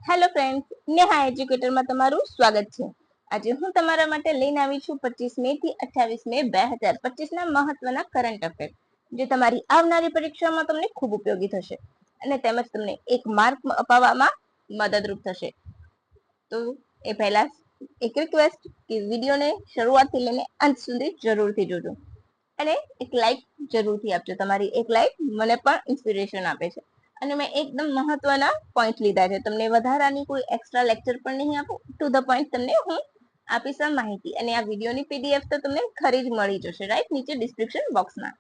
Hello friends, Neha એજ્યુકેટરમાં તમારું સ્વાગત છે. આજે હું તમારા માટે લઈને આવી છું 25 મે થી 28 મે 2025 ના મહત્વના કરંટ અફેર, જે તમારી આવનારી પરીક્ષામાં તમને ખૂબ ઉપયોગી થશે અને તેમજ તમને એક માર્ક અપાવવામાં મદદરૂપ થશે. તો એ પહેલા એક રિક્વેસ્ટ કે વિડીયોને શરૂઆતથી લઈને અંત સુધી જરૂરથી જોજો અને એક લાઈક જરૂરથી આપજો. તમારી એક લાઈક મને પણ ઇન્સ્પિરેશન આપે છે અને મેં એકદમ મહત્વના પોઈન્ટ લીધા છે. તમને વધારાની કોઈ એક્સ્ટ્રા લેક્ચર પણ નહીં આપું, ટુ ધ પોઈન્ટ તમને હું આપીશ આ માહિતી. અને આ વિડીયોની પીડીએફ તો તમને ખરી જ મળી જશે, રાઈટ, નીચે ડિસ્ક્રિપ્શન બોક્સમાં.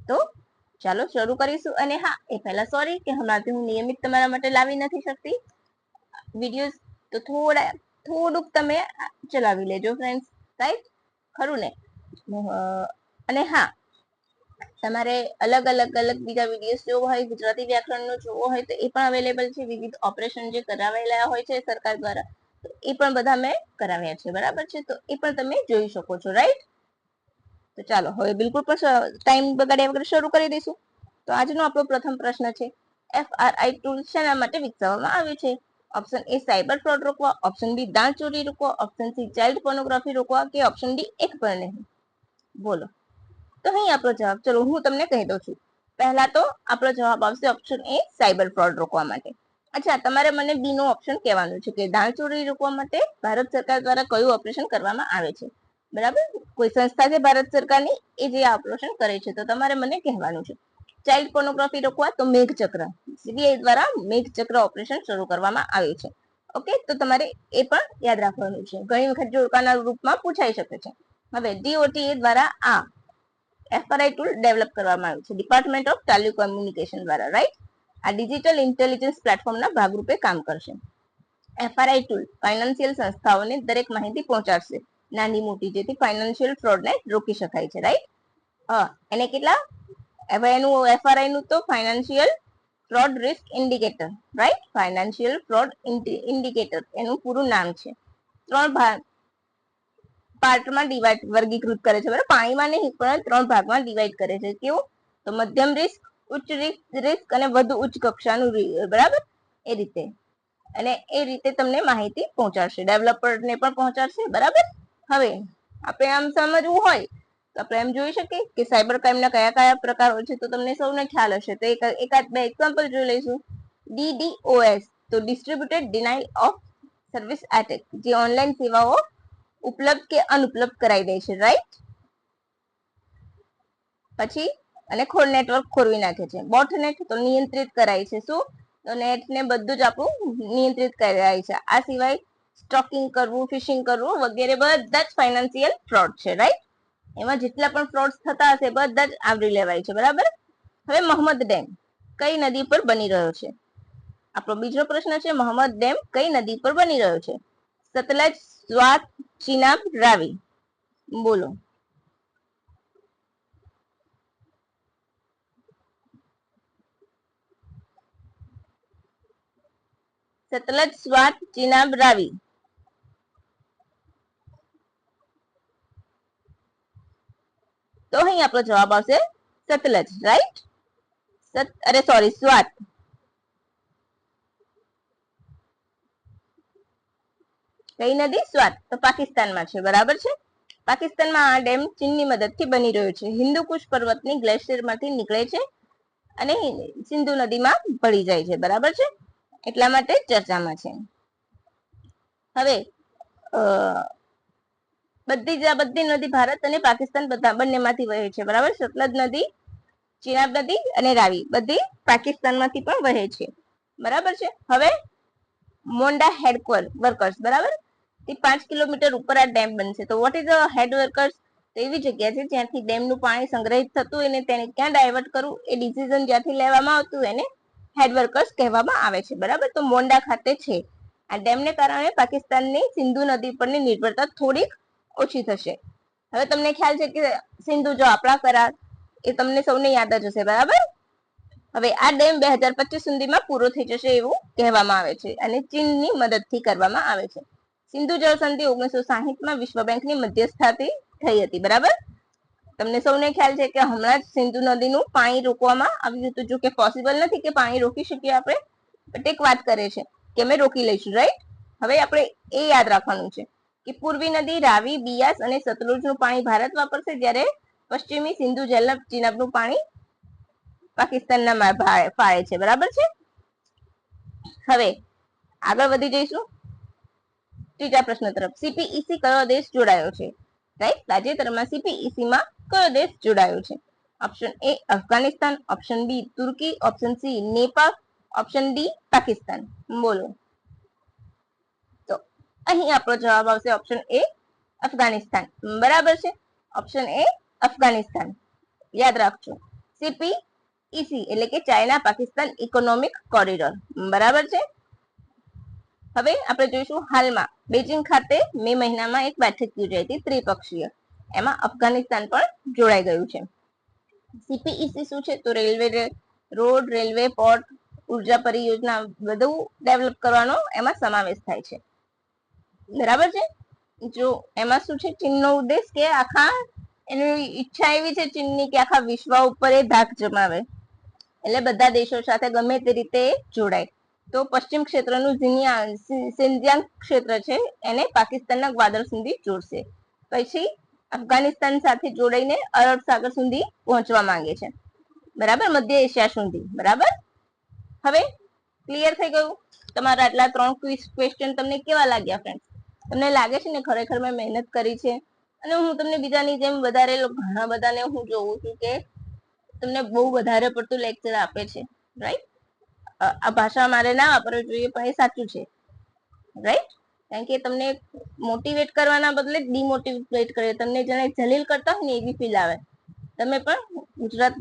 તો ચાલો શરૂ કરીશું. અને હા, એ પહેલા સોરી કે હમણાંથી હું નિયમિત તમારા માટે લાવી નથી શકતી વિડીયોઝ, તો થોડુંક તમે ચલાવી લેજો ફ્રેન્ડ્સ, રાઈટ, ખરું ને? અને હા, તમારે અલગ બીજા વિડીયોઝ જોવો હોય, ગુજરાતી વ્યાકરણનો જોવો હોય તો એ પણ અવેલેબલ છે. વિવિધ ઓપરેશન જે કરાવેલા હોય છે સરકાર દ્વારા, તો એ પણ બધા મેં કરાવ્યા છે, બરાબર છે? તો એ પણ તમે જોઈ શકો છો, રાઈટ? તો ચાલો હવે બિલકુલ પણ ટાઈમ બગાડ્યા વગર શરૂ કરી દઈશું. તો આજનો આપણો પ્રથમ પ્રશ્ન છે, FRI ટૂલ શેના માટે વિકસાવવામાં આવ્યું છે? ઓપ્શન એ સાયબર ફ્રોડ રોકવા, ઓપ્શન બી દાણ ચોરી રોકવા, ઓપ્શન સી ચાઇલ્ડ પોર્નોગ્રાફી રોકવા કે ઓપ્શન ડી એક પણ નહીં? બોલો. તો અહીં આપણો જવાબ, ચલો હું તમને કહી દઉં છું. પહેલા તો આપણો જવાબ આવશે ઓપ્શન એ સાયબર ફ્રોડ રોકવા માટે. અચ્છા, તમારે મને બી નો ઓપ્શન કહેવાનું છે કે દાણ ચોરી રોકવા માટે ભારત સરકાર દ્વારા કયું ઓપરેશન કરવામાં આવે છે, બરાબર? કોઈ સંસ્થા છે ભારત સરકારની, એ જે આ ઓપરેશન કરે છે, તો તમારે મને કહેવાનું છે. ચાઇલ્ડ પોર્નોગ્રાફી રોકવા તો મેઘચક્ર, સીબીઆઈ દ્વારા મેઘચક્ર ઓપરેશન શરૂ કરવામાં આવ્યું છે. ઓકે, તો તમારે એ પણ યાદ રાખવાનું છે. ઘણી વખત જોડકાના રૂપમાં પૂછાઈ શકે છે. હવે DOTA દ્વારા આ FRI ટૂલ ડેવલપ કરવામાં આવ્યું છે, ડિપાર્ટમેન્ટ ઓફ ટેલિકોમ્યુનિકેશન દ્વારા, રાઈટ? આ ડિજિટલ ઇન્ટેલિજન્સ પ્લેટફોર્મના ભાગરૂપે કામ કરશે. FRI ટૂલ ફાઇનાન્શિયલ સંસ્થાઓને દરેક માહિતી પહોંચાડશે, નાની મોટી, જેથી ફાઇનાન્શિયલ ફ્રોડને રોકી શકાય છે, રાઈટ? એને કેટલા? હવે એનું FRI નું તો financial fraud risk indicator, right? Financial fraud indicator એનું પૂરું નામ છે. 3 પાર્ટમાં વર્ગીકૃત કરે છે, બરાબર? પાણીમાં નહીં, પણ 3 ભાગમાં ડિવાઈડ કરે છે. કેવું? તો મધ્યમ રિસ્ક, ઉચ્ચ રિસ્ક અને વધુ ઉચ્ચ કક્ષાનું, બરાબર? એ રીતે, અને એ રીતે તમને માહિતી પહોંચાડશે, ડેવલપરને પણ પહોંચાડશે, બરાબર? હવે આપણે આમ સમજવું હોય તો આપણે એમ જોઈ શકીએ કે સાયબર ક્રાઇમના કયા કયા પ્રકારો છે. તો તમને સૌને ખ્યાલ હશે, તો એકાદ બે એક્ઝામ્પલ જોઈ લઈશું. DDoS, તો distributed denial of service attack, જે ઓનલાઈન સેવાઓ ઉપલબ્ધ કે અનુપલબ્ધ કરાવી દે છે, રાઈટ? પછી અને નેટવર્ક ખોરવી નાખે છે. બોટનેટ, તો નિયંત્રિત કરાય છે. શું? તો નેટને બધું જ આપણું નિયંત્રિત કરાય છે. આ સિવાય સ્ટોકિંગ કરવું, ફિશિંગ કરવું વગેરે બધા જ ફાઇનાન્શિયલ ફ્રોડ છે, રાઈટ? એમાં જેટલા પણ ફ્રોડ થતા હશે બધા જ આવરી લેવાય છે, બરાબર? હવે મોહમ્મદ ડેમ કઈ નદી પર બની રહ્યો છે? આપણો બીજો પ્રશ્ન છે, મોહમ્મદ ડેમ કઈ નદી પર બની રહ્યો છે? સતલજ, સ્વાત, ચિનાબ, રાવી? બોલો. સતલજ, સ્વાત, ચિનાબ, રાવી? તો અહીં આપણો જવાબ આવશે સતલજ, રાઈટ? સ્વાત. કઈ નદી? સ્વાત. તો પાકિસ્તાનમાં છે, બરાબર છે? પાકિસ્તાનમાં આ ડેમ ચીનની મદદથી બની રહ્યો છે. હિન્દુ કુશ પર્વતની ગ્લેશિયરમાંથી નીકળે છે અને સિંધુ નદીમાં ભળી જાય છે, બરાબર છે? એટલા માટે ચર્ચામાં છે. હવે બધી નદી ભારત અને પાકિસ્તાન બંનેમાંથી વહે છે, બરાબર? સતલજ નદી, ચિનાબ નદી અને રાવી બધી પાકિસ્તાનમાંથી પણ વહે છે, બરાબર છે? હવે મોન્ડા હેડ વર્કર્સ, બરાબર? તે 5 કિલોમીટર ઉપર આ ડેમ બનશે. તો what is a head workers? તો એવી જગ્યા છે જ્યાંથી ડેમનું પાણી સંગ્રહિત થતું હોય ને તેને ક્યાં ડાયવર્ટ કરવું, એ ડિસિઝન જ્યાંથી લેવામાં આવતું એને હેડ વર્કર્સ કહેવામાં આવે છે, બરાબર? તો મોન્ડા ખાતે છે. આ ડેમને કારણે પાકિસ્તાનની સિંધુ નદી પરની નિર્ભરતા થોડીક ઓછી થશે. હવે તમને ખ્યાલ છે કે સિંધુ જો આપણા કરાર, એ તમને સૌને યાદ જ હશે, બરાબર? હવે આ ડેમ 2025 સુધીમાં પૂરો થઈ જશે એવું કહેવામાં આવે છે અને ચીનની મદદથી કરવામાં આવે છે. સિંધુ જળ સંધિ 1960માં વિશ્વ બેંકની મધ્યસ્થાથી થઈ હતી, બરાબર? તમને સૌને ખ્યાલ છે કે હમણાં જ સિંધુ નદીનું પાણી રોકવામાં આવ્યું હતું. જો કે પોસિબલ નથી કે પાણી રોકી શકીએ આપણે, બટ એક વાત કરે છે કે અમે રોકી લઈશું, રાઈટ. હવે આપણે એ યાદ રાખવાનું છે કે પૂર્વી નદી, રાવી, બિયાસ અને સતલુજનું પાણી ભારત વાપરશે, જ્યારે પશ્ચિમી સિંધુ ચીનાબનું પાણી પાકિસ્તાનના ફાળે છે, બરાબર છે. હવે આગળ વધી જઈશું ત્રીજા પ્રશ્ન તરફ. સીપીઈસી કયો દેશ જોડાયો છે, રાઈટ. તાજેતરમાં સીપીઈસી માં કયો દેશ જોડાયો છે? Option A Afghanistan, option B Turkey, option C Nepal, option D Pakistan. બોલો. તો અહીં આપણો જવાબ આવશે ઓપ્શન એ અફઘાનિસ્તાન, બરાબર છે. ઓપ્શન એ અફઘાનિસ્તાન યાદ રાખજો. સીપીઈસી એટલે કે ચાઇના પાકિસ્તાન ઇકોનોમિક કોરિડોર, બરાબર છે. હવે આપણે જોઈશું હાલમાં બેઇજિંગ ખાતે મે મહિનામાં એક બેઠક યોજાઈ હતી ત્રિપક્ષીય, એમાં અફઘાનિસ્તાન પણ જોડાઈ ગયું છે. સીપીઈસી શું છે? તો રેલવે, રોડ, રેલવે, પોર્ટ, ઉર્જા પરિયોજના બધું ડેવલપ કરવાનો એમાં સમાવેશ થાય છે, બરાબર છે. જો એમાં શું છે, ચીનનો ઉદ્દેશ કે આખા એની ઈચ્છા એવી છે ચીનની કે આખા વિશ્વ ઉપર એ ધાક જમાવે, એટલે બધા દેશો સાથે ગમે તે રીતે જોડાય. તો પશ્ચિમ ક્ષેત્રનું સિંધિયાંગ ક્ષેત્ર છે એને પાકિસ્તાનના ગ્વાદર સુધી જોડશે. પછી અફઘાનિસ્તાન સાથે જોડાઈને અરબ સાગર સુધી પહોંચવા માંગે છે, બરાબર, મધ્ય એશિયા સુધી, બરાબર. હવે ક્લિયર થઈ ગયું? તમારા આટલા 3 ક્વેશ્ચન તમને કેવા લાગ્યા ફ્રેન્ડ? તમને લાગે છે ને ખરેખર મેં મહેનત કરી છે? અને હું તમને બીજાની જેમ વધારે ઘણા બધાને હું જોઉં છું કે તમને બહુ વધારે પડતું લેક્ચર આપે છે, રાઈટ. આ ભાષા મારે ના વાપરવી જોઈએ પણ એ સાચું છે, રાઈટ. કારણ કે તમને મોટિવેટ કરવાના બદલે ડિમોટિવેટ કરે, તમને જેને જલીલ કરતા હોય ને એવી ફીલ આવે. તમે પણ ગુજરાત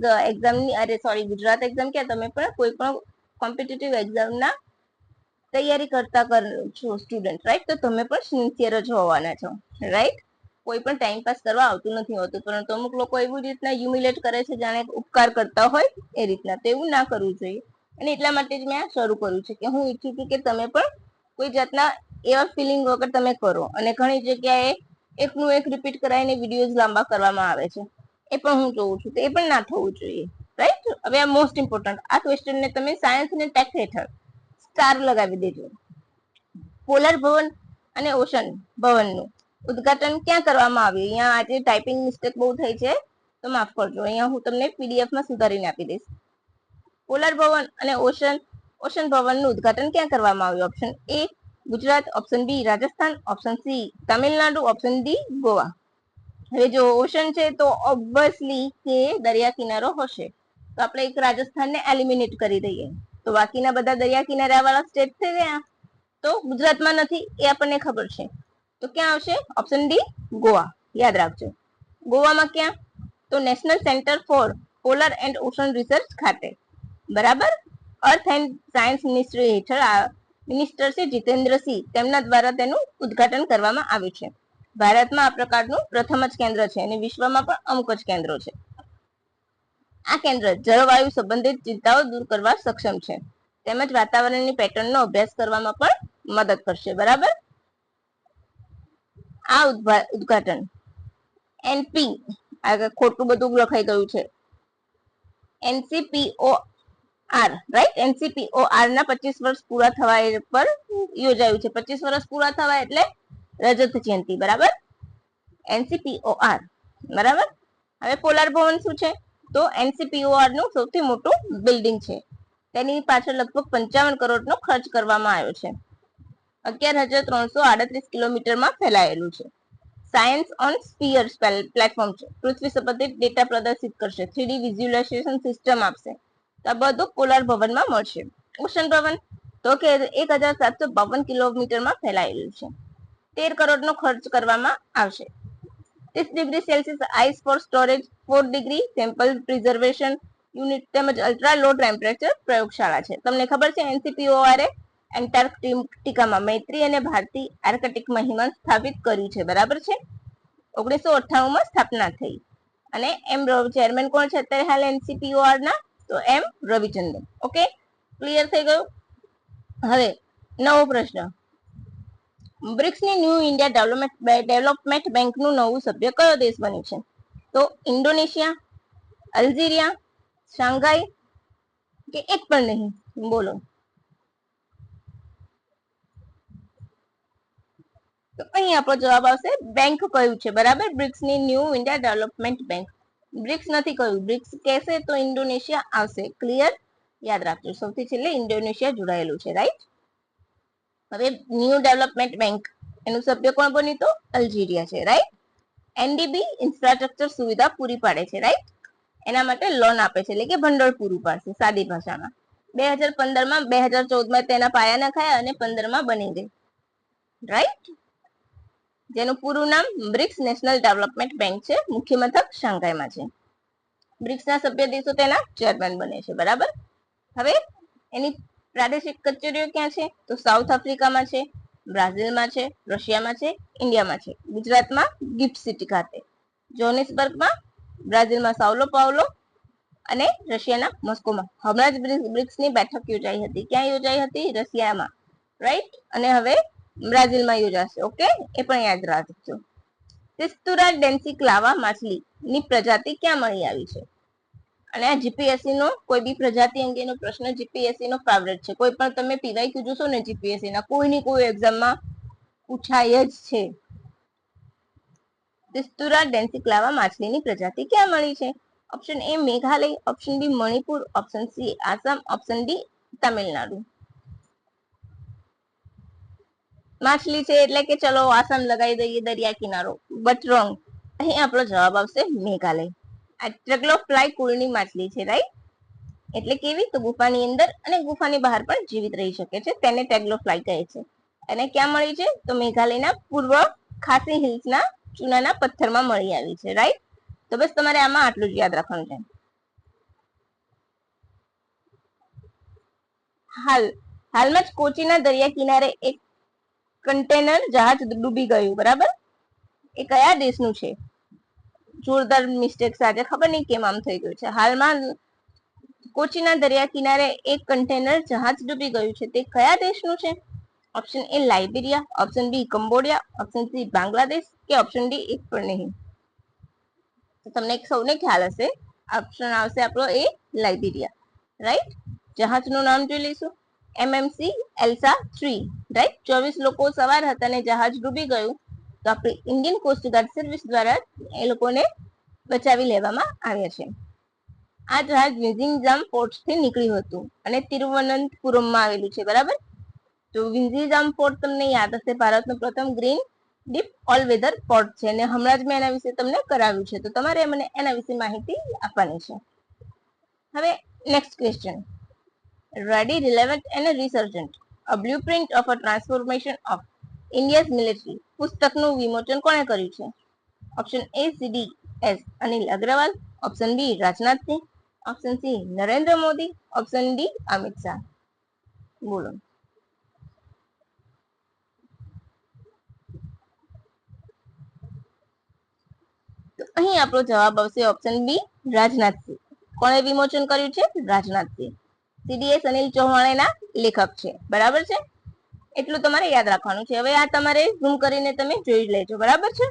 એક્ઝામ કે તમે પણ કોઈ પણ કોમ્પિટિટિવ એક્ઝામના તૈયારી કરતા છો સ્ટુડન્ટ, રાઈટ. તો તમે પણ સિન્સિયર જ હોવાના છો, રાઈટ. કોઈ પણ ટાઈમ પાસ કરવા આવતું નથી હોતું, પરંતુ અમુક લોકો એવી રીતના હ્યુમિલેટ કરે છે જાણે ઉપકાર કરતા હોય એ રીતના. તો એવું ના કરવું જોઈએ, અને એટલા માટે જ મેં આ શરૂ કર્યું છે કે હું ઈચ્છું છું કે તમે પણ કોઈ જાતના એવા ફિલિંગ વગર તમે કરો. અને ઘણી જગ્યાએ એકનું એક રિપીટ કરાવીને વિડીયોઝ લાંબા કરવામાં આવે છે, એ પણ હું જોઉં છું, તો એ પણ ના થવું જોઈએ, રાઈટ. હવે આ મોસ્ટ ઇમ્પોર્ટન્ટ આ ક્વેશ્ચનને તમે સાયન્સ અને ટેક હેઠળ સ્ટાર લગાવી દેજો. પોલર ભવન અને ઓશન ભવનનું ઉદ્ઘાટન ક્યાં કરવામાં આવ્યું? અહીંયા આજે ટાઈપિંગ મિસ્ટેક બહુ થઈ છે તો માફ કરજો, અહીંયા હું તમને પીડીએફમાં સુધારીને આપી દઈશ. પોલર ભવન અને ઓશન ભવનનું ઉદ્ઘાટન ક્યાં કરવામાં આવ્યું? Option A Gujarat, option B Rajasthan, option C Tamil Nadu, option D Goa. હવે જો ઓશન છે તો ઓબ્વિયસલી કે દરિયા કિનારો હશે, તો આપણે એક રાજસ્થાનને એલિમિનેટ કરી દઈએ, તો બાકીના બધા દરિયા કિનારા વાળા સ્ટેટ થઈ ગયા. તો ગુજરાતમાં નથી એ આપણને ખબર છે, તો ક્યાં આવશે? ઓપ્શન ડી ગોવા, યાદ રાખજો. ગોવામાં ક્યાં? તો national centre for polar and ocean research ખાતે, બરાબર. અર્થ એન્ડ સાયન્સ મિનિસ્ટ્રી હેઠળ મિનિસ્ટર છે જીતેન્દ્રસિંહ, તેમના દ્વારા તેનું ઉદ્ઘાટન કરવામાં આવ્યું છે. ભારતમાં આ પ્રકારનું પ્રથમ જ કેન્દ્ર છે અને વિશ્વમાં પણ અમુક જ કેન્દ્રો છે. આ કેન્દ્ર જળવાયુ સંબંધિત ચિંતાઓ દૂર કરવા સક્ષમ છે, તેમજ વાતાવરણની પેટર્નનો અભ્યાસ કરવામાં પણ મદદ કરશે, બરાબર. આ ઉદ્ઘાટન એનપી આગળ ખોટું બધું લખાઈ ગયું છે, એનસીપીઓઆર, રાઈટ. એનસીપીઓઆર ના 25 વર્ષ પૂરા થવા પર યોજાયું છે. 25 વર્ષ પૂરા થવા એટલે રજત જયંતિ, બરાબર. એનસીપીઓઆર, બરાબર. હવે પોલાર ભવન શું છે? તો એનસીપીઓઆર નું સૌથી મોટું બિલ્ડિંગ છે, તેની પાછળ લગભગ 55 કરોડનો ખર્ચ કરવામાં આવ્યો છે. 11,338 કિલોમીટરમાં ફેલાયેલું છે. સાયન્સ ઓન સ્પીયર્સ પ્લેટફોર્મ છે, પૃથ્વી સંબંધિત ડેટા પ્રદર્શિત કરશે, 3D વિઝ્યુલાઇઝેશન સિસ્ટમ આપશે. તો આ બધું પોલાર ભવનમાં મળશે. ઓશન ભવન તો કે 1,752 કિલોમીટરમાં ફેલાયેલું છે, 13 કરોડનો ખર્ચ કરવામાં આવશે. 30 degree Celsius ice for storage, 4 degree sample preservation unit તેમજ અલ્ટ્રા લો ટેમ્પરેચર પ્રયોગશાળા છે. તમને ખબર છે એનસીપીઓઆર એન્ટાર્કટિકામાં મૈત્રી અને ભારતી આર્કટિક મહિમા સ્થાપિત કર્યું છે, બરાબર છે. 1998માં સ્થાપના થઈ. અને એમ ચેરમેન કોણ છે અત્યારે હાલ એનસીપીઓઆર ના? તો એમ રવિચંદ્રન. ઓકે, ક્લિયર થઈ ગયું? હવે નવો પ્રશ્ન. બ્રિક્સની ન્યૂ ઇન્ડિયા ડેવલપમેન્ટ બેંકનું નવું સભ્ય કયો દેશ બન્યું છે? તો ઇન્ડોનેશિયા, અલ્જીરિયા, શાંઘાઈ કે એક પણ નહીં? બોલો. તો અહીં આપણો જવાબ આવશે બેંક કયું છે, બરાબર, બ્રિક્સ ની new India development bank. BRICS નથી કહ્યું, બ્રિક્સ કહેશે તો ઇન્ડોનેશિયા આવશે. ક્લિયર, યાદ રાખજો, સૌથી છેલ્લે ઇન્ડોનેશિયા જોડાયેલું છે, રાઈટ. હવે ન્યૂ ડેવલપમેન્ટ બેંક એનું સભ્ય કોણ બન્યું? તો અલ્જીરિયા છે, રાઈટ. એનડીબી ઇન્ફ્રાસ્ટ્રક્ચર સુવિધા પૂરી પાડે છે, રાઈટ. એના માટે લોન આપે છે, એટલે કે ભંડોળ પૂરું પાડશે સાદી ભાષામાં. 2015માં 2014માં તેના પાયા નખાયા અને 15માં બની ગઈ, રાઈટ. જેનું પૂરું નામ બ્રિક્સ નેશનલ ડેવલપમેન્ટ બેંક છે. મુખ્ય મથક શાંઘાઈમાં છે. બ્રિક્સના સભ્ય દેશો તેના ચેરમેન બને છે, બરાબર. હવે એની પ્રાદેશિક કચેરીઓ ક્યાં છે? તો સાઉથ આફ્રિકામાં છે, બ્રાઝિલમાં છે, રશિયામાં છે, ઇન્ડિયામાં છે. ગુજરાતમાં ગિફ્ટ સિટી ખાતે, જોહાનિસબર્ગમાં, બ્રાઝિલમાં સાઉલો પાઉલો અને રશિયાના મોસ્કોમાં. હમણાં જ બ્રિક્સની બેઠક યોજાઈ હતી. ક્યાં યોજાઈ હતી? રશિયામાં, રાઈટ. અને હવે બ્રાઝિલમાં યોજાશે. ઓકે, એ પણ યાદ રાખજો. તિસ્તુરા ડેન્સિક્લાવા માછલીની પ્રજાતિ ક્યાં મળી આવી છે? અને આ જીપીએસસી નો કોઈ બી પ્રજાતિ અંગેનો પ્રશ્ન જીપીએસસી નો ફેવરેટ છે. કોઈ પણ તમે પીવાયક્યુ જોશો ને જીપીએસસી ના, કોઈની કોઈ એક્ઝામમાં પૂછાય જ છે. તિસ્તુરા ડેન્સિક્લાવા માછલીની પ્રજાતિ ક્યાં મળી છે? Option A Meghalaya, option B Manipur, option C Assam, option D Tamil Nadu. માછલી છે એટલે કે ચલો આસામ લગાવી દઈએ, દરિયા કિનારો, બટ રોંગ. અહીં આપણો જવાબ આવશે મેઘાલય. આ ટ્રેગલોફ્લાય કુળની માછલી છે, રાઈટ. એટલે કેવી? તો ગુફાની અંદર અને ગુફાની બહાર પણ જીવિત રહી શકે છે, તેને ટ્રેગલોફ્લાય કહે છે. અને ક્યાં મળી છે? તો મેઘાલયના પૂર્વ ખાસી હિલ્સના ચૂનાના પથ્થરમાં મળી આવી છે, રાઈટ. તો બસ તમારે આમાં આટલું જ યાદ રાખવાનું છે. હાલમાં જ કોચીના દરિયા કિનારે એક કન્ટેનર જહાજ ડૂબી ગયું, બરાબર. એ કયા દેશનું છે? જોરદાર મિસ્ટેક સાથે, ખબર નહીં કેમ આમ થઈ ગયું છે. હાલમાં કોચીના દરિયા કિનારે એક કન્ટેનર જહાજ ડૂબી ગયું છે, તે કયા દેશનું છે? Option A Liberia, option B Cambodia, option C Bangladesh કે ઓપ્શન ડી એક પણ નહીં. તો તમને સૌને ખ્યાલ હશે, ઓપ્શન આવશે આપણો એ લાઇબેરિયા, રાઈટ. જહાજનું નામ જોઈ લઈશું, MMC એલ્સા 3, રાઈટ. 24 લોકો સવાર હતા અને જહાજ ડૂબી ગયું, તો આપણી ઇન્ડિયન કોસ્ટગાર્ડ સર્વિસ દ્વારા એ લોકોને બચાવી લેવામાં આવ્યા છે. આ જહાજ વિઝિંગજામ પોર્ટથી નીકળ્યું હતું અને તિરુવનંતપુરમમાં આવેલું છે, બરાબર. તો વિઝિંગજામ પોર્ટ તમને યાદ હશે, ભારતનું પ્રથમ green deep all weather port છે, અને હમણાં જ મેં એના વિશે તમને કરાવ્યું છે, તો તમારે મને એના વિશે માહિતી આપવાની છે. હવે નેક્સ્ટ ક્વેશ્ચન, રેડી, રિલેવન્ટ અને resurgent, a blueprint of a transformation of India's military પુસ્તકનું વિમોચન કોણે કર્યું છે? Option A CDS Anil Agrawal, option B Rajnath Singh, option C Narendra Modi, option D Amit Shah. બોલો. તો અહીં આપણો જવાબ આવશે ઓપ્શન બી રાજનાથસિંહ. કોણે વિમોચન કર્યું છે? રાજનાથસિંહ. CDS અનિલ ચૌહાણના લેખક છે, બરાબર છે. એટલું તમારે યાદ રાખવાનું છે. હવે આ તમારે ઝૂમ કરીને તમે જોઈ લેજો, બરાબર છે.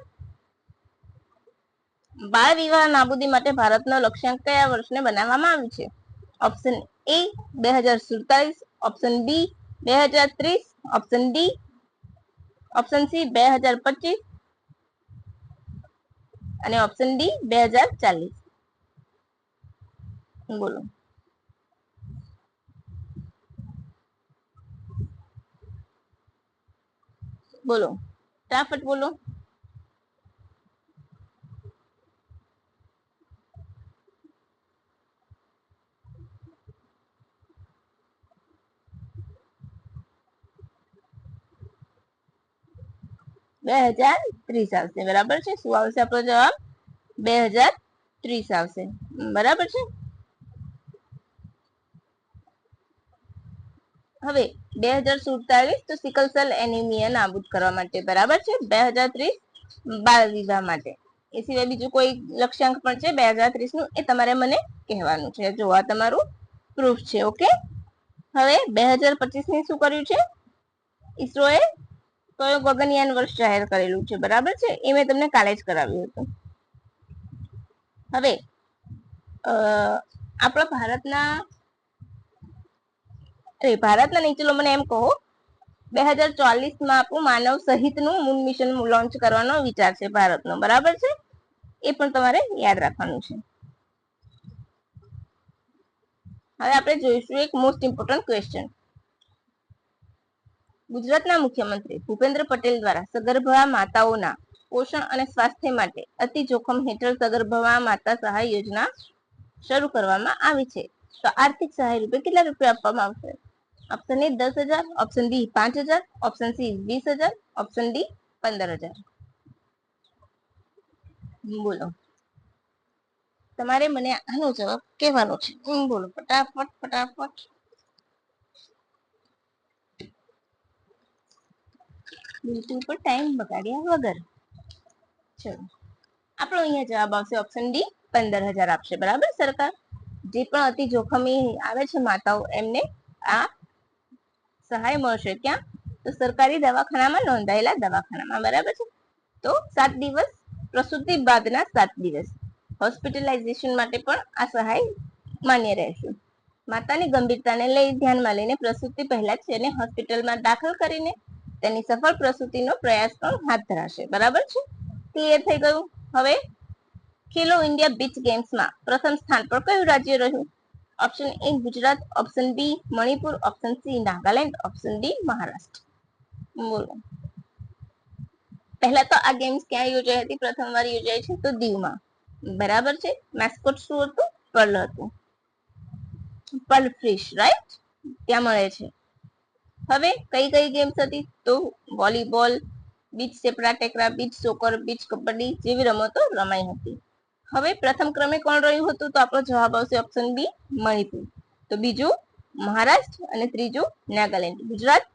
બાળ વિવાહ નાબૂદી માટે ભારતનો લક્ષ્યાંક કયા વર્ષને બનાવવામાં આવ્યું છે? Option A 2047, option B 2030, option D, option C 2025 અને ઓપ્શન ડી 2040. બોલો. બોલો, ફટાફટ બોલો. બે 2030 આવશે, બરાબર છે. શું આવશે આપણો જવાબ? 2030 આવશે, બરાબર છે. હવે 2047 તો સિકલ સેલ એનિમિયા નાબૂદ કરવા માટે, બરાબર છે. 2030 બાળ વિવાહ માટે. એ સિવાય બીજું કોઈ લક્ષ્યાંક પણ છે 2030 નું, એ તમારે મને કહેવાનું છે. જો આ તમારું પ્રૂફ છે, ઓકે. હવે 2025 ની શું કર્યું છે? ઈસરોએ કયો ગગનયાન વર્ષ જાહેર કરેલું છે, બરાબર છે. એ મેં તમને કાલે જ કરાવ્યું હતું. હવે આપણા ભારતના નહીં, ચલો મને એમ કહો, 2044 આપણું માનવ સહિતનું મૂન મિશન લોન્ચ કરવાનો વિચાર છે ભારતનો, બરાબર છે? એ પણ તમારે યાદ રાખવાનું છે. હવે આપણે જોઈશું એક મોસ્ટ ઇમ્પોર્ટન્ટ ક્વેશ્ચન. ગુજરાતના મુખ્યમંત્રી ભૂપેન્દ્ર પટેલ દ્વારા સગર્ભા માતાઓના પોષણ અને સ્વાસ્થ્ય માટે અતિ જોખમ હેઠળ સગર્ભા માતા સહાય યોજના શરૂ કરવામાં આવી છે. તો આર્થિક સહાય રૂપે કેટલા રૂપિયા આપવામાં આવશે? Option A 10,000, option B 5,000, option C 20,000, option D 15,000. બોલો, તમારે મને આનો જવાબ કહેવાનો છે. બોલો ફટાફટ ફટાફટ. બિલકુલ પણ ટાઈમ બગાડ્યા વગર. ચલો, આપણો અહીંયા જવાબ આવશે ઓપ્શન ડી 15,000 આપશે, બરાબર? સરકાર જે પણ અતિ જોખમી આવે છે માતાઓ એમને આ સહાય મળશે. ક્યાં? તો સરકારી દવાખાનામાં, નોંધાયેલા દવાખાનામાં, બરાબર છે? તો 7 દિવસ પ્રસૂતિ બાદના 7 દિવસ હોસ્પિટલાઇઝેશન માટે પણ આ સહાય માન્ય રહેશે. માતાની ગંભીરતાને લઈ ધ્યાનમાં લઈને પ્રસૂતિ પહેલા જ તેને હોસ્પિટલમાં દાખલ કરીને તેની સફળ પ્રસૂતિનો પ્રયાસ પણ હાથ ધરાશે, બરાબર છે? ક્લિયર થઈ ગયું? હવે ખેલો ઇન્ડિયા બીચ ગેમ્સમાં પ્રથમ સ્થાન પર કયું રાજ્ય રહ્યું? Option A Gujarat, option B Manipur, option C Nagaland, option D Maharashtra. બોલો. પહેલા તો આ ગેમ્સ ક્યાં યોજાઈ હતી? પ્રથમવાર યોજાઈ છે તો દીવમાં, બરાબર છે? મેસ્કોટ શું હતું? પર્લ હતું. Pearl fish, right? ત્યાં મળે છે. હવે કઈ કઈ ગેમ્સ હતી? તો volleyball, beach sepak takraw, beach soccer, beach kabaddi જેવી રમતો રમાઈ હતી. હવે પ્રથમ ક્રમે કોણ રહ્યું હતું? તો આપણો જવાબ આવશે ઓપ્શન બી મણિપુર. તો બીજું મહારાષ્ટ્ર અને ત્રીજું નાગાલેન્ડ. ગુજરાત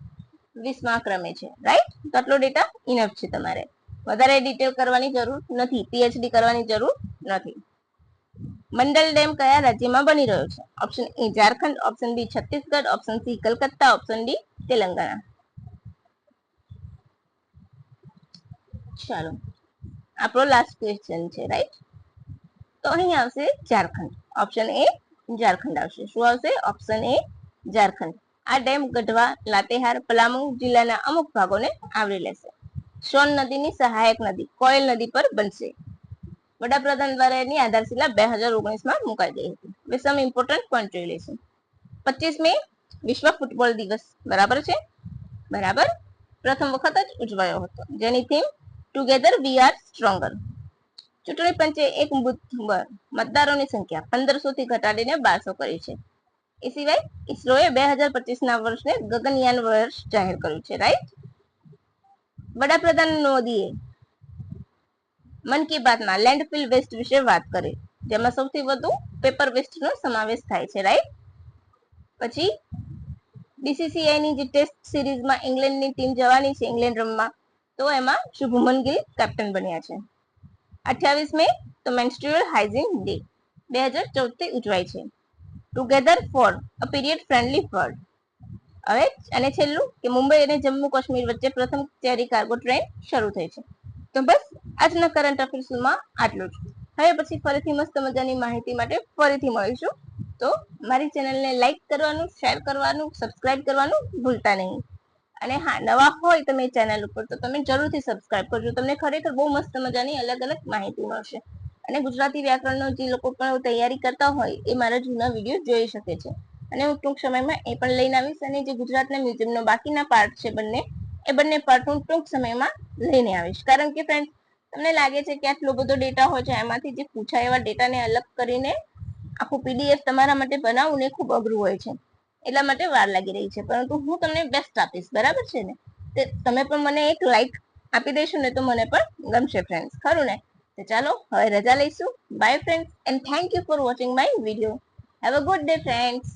20મા ક્રમે છે, રાઈટ? તો આટલો ડેટા ઇનફ છે. તમારે વધારે ડિટેલ કરવાની જરૂર નથી, પીએચડી કરવાની જરૂર નથી. મંડલ ડેમ કયા રાજ્યમાં બની રહ્યો છે? Option A Jharkhand, option B Chhattisgarh, option C Calcutta, option D Telangana. ચાલો, આપણો લાસ્ટ ક્વેશ્ચન છે, રાઈટ? તો અહીં આવશે ઝારખંડ. ઓપ્શન એ ઝારખંડ આવશે. શું આવશે? Option A Jharkhand. આ ડેમ ગઢવા, લાતેહાર, પલામુ જિલ્લાના અમુક ભાગોને આવરી લેશે. સોન નદીની સહાયક નદી કોયલ નદી પર બનશે. વડાપ્રધાન દ્વારા એની આધારશિલા 2019માં મુકાઈ ગઈ હતી. હવે સમ ઇમ્પોર્ટન્ટ પોઈન્ટ જોઈ લઈશું. 25 મે વિશ્વ ફૂટબોલ દિવસ, બરાબર છે? બરાબર, પ્રથમ વખત જ ઉજવાયો હતો, જેની theme together we are stronger. ચૂંટણી પંચે એક મતદારોની સંખ્યા 1500 થી ઘટાડીને 1200 કરી છે. એ સિવાય ઇસરોએ 2025ના વર્ષને ગગનયાન વર્ષ જાહેર કર્યું છે, રાઈટ? વડાપ્રધાન મોદીએ મન કી બાતમાં લેન્ડફિલ વેસ્ટ વિશે વાત કરી, જેમાં સૌથી વધુ પેપર વેસ્ટનો સમાવેશ થાય છે, રાઈટ? પછી બીસીસીઆઈની જે ટેસ્ટ સિરીઝમાં ઇંગ્લેન્ડની ટીમ જવાની છે ઇંગ્લેન્ડ રમવા, તો એમાં શુભમન ગિલ કેપ્ટન બન્યા છે. 28 મે તો મેન્સ્ટ્રુઅલ હાઇજીન ડે 2014 થી ઉજવાય છે. Together for a period friendly world. હવે અને છેલ્લું કે મુંબઈ અને જમ્મુ કાશ્મીર વચ્ચે પ્રથમ ચેરી કાર્ગો ટ્રેન શરૂ થઈ છે. તો બસ આજના કરંટ અફેર્સમાં આટલું જ. હવે પછી ફરીથી મસ્ત મજાની માહિતી માટે ફરીથી મળીશું. તો મારી ચેનલને લાઈક કરવાનું, શેર કરવાનું, સબસ્ક્રાઇબ કરવાનું ભૂલતા નહીં. અને હા, નવા હોય તમે ચેનલ ઉપર તો તમે જરૂરથી સબસ્ક્રાઇબ કરજો. તમને ખરેખર બહુ મસ્ત મજાની અલગ અલગ માહિતી મળશે. અને ગુજરાતી વ્યાકરણનો જે લોકો પણ તૈયારી કરતા હોય એ મારા જૂના વિડીયો જોઈ શકે છે. અને હું ટૂંક સમયમાં એ પણ લઈને આવીશ. અને જે ગુજરાતના મ્યુઝિયમનો બાકીના પાર્ટ છે એ બંને પાર્ટ હું ટૂંક સમયમાં લઈને આવીશ. કારણ કે ફ્રેન્ડ, તમને લાગે છે કે આટલો બધો ડેટા હોય છે, એમાંથી જે પૂછાય એવા ડેટાને અલગ કરીને આખું પીડીએફ તમારા માટે બનાવવું ને ખૂબ અઘરું હોય છે. એટલા માટે વાર લાગી રહી છે, પરંતુ હું તમને બેસ્ટ આપીશ, બરાબર છે ને? તમે પણ મને એક લાઈક આપી દેશો ને તો મને પણ ગમશે ફ્રેન્ડ્સ, ખરું ને? તો ચાલો હવે રજા લઈશું. By friends, and thank you for watching my video. Have a good day friends.